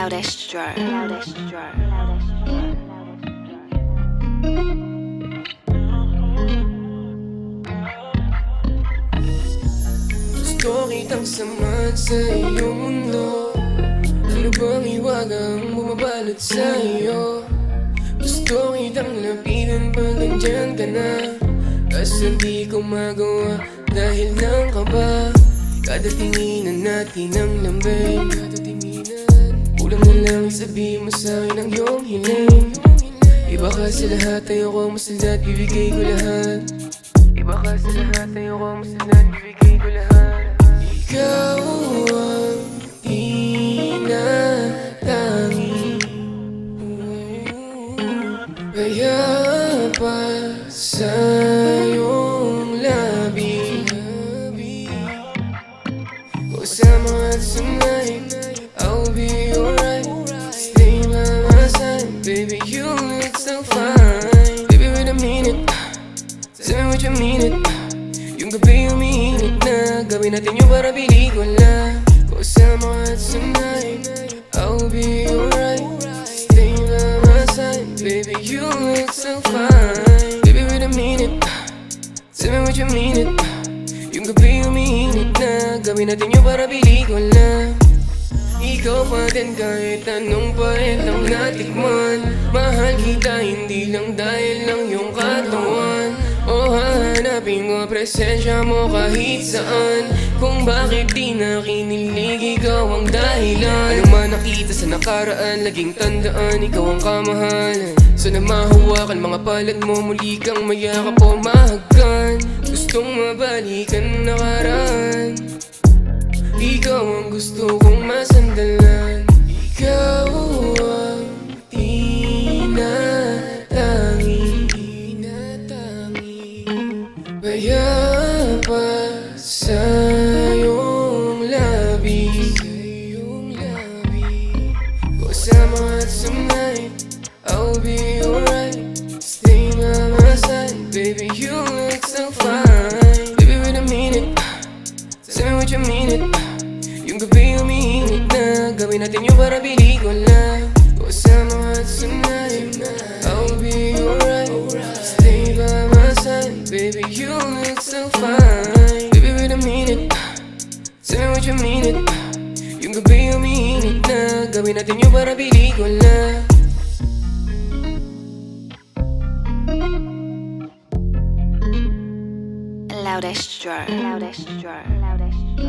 Loudest drawer. Loudest drawer. Loudest drawer. Gusto kitang samahan sa iyong mundo. Ano bang hiwagang bumabalot sa iyo? Gusto kitang lapitan pag nandyan ka na. Kaso di ko magawa dahil ng kaba. Kada tinginan natin ang lambing, kada tinginan kulang na lang isabihin mo sa'kin ang iyong hiling. Iba ka sa lahat, ayoko masalat, bibigay ko lahat. Iba ka sa lahat, ayoko masalat, bibigay ko lahat. Ikaw ang tinatangi, kaya pa sa iyong labi. Kasama at tonight, I'll be alright. Stay by my side, baby, you look so fine. Baby, wait a minute, tell me what you mean it. Yung gabi umiinit na, gawin natin yung para pelikula. Kasama at tonight, I'll be alright. Stay by my side, baby, you look so fine. Baby, wait a minute, tell me what you mean it. Yung gabi umiinit na, gawin natin yung para pelikula. Ikaw pa din kahit anong pait ang natikman. Mahal kita hindi lang dahil lang yung katawan. O hahanapin ko presensya mo kahit saan. Kung bakit di na kinilig, ikaw ang dahilan. Ano man nakita sa nakaraan, laging tandaan, ikaw ang kamahalan. Sana mahawakan mga palad mo, muli kang mayakap o mahagkan. Gustong mabalikan ang nakaraan, ikaw ang gusto kong masandalan. Ikaw ang tinatangi, kaya pa sa iyong labi. Kasama at tonight, I'll be alright. Stay by my side, baby, you look so fine. Baby, wait a minute, tell me what you mean it. Yung gabi umiinit na, gawin natin yung para pelikula. Kasama at tonight, I'll be alright. Stay by my side, baby, you look so fine. Baby, wait a minute, tell me what you mean it. Yung gabi umiinit na, gawin natin yung para pelikula. Loudest drawer. Loudest drawer. Loudest drawer.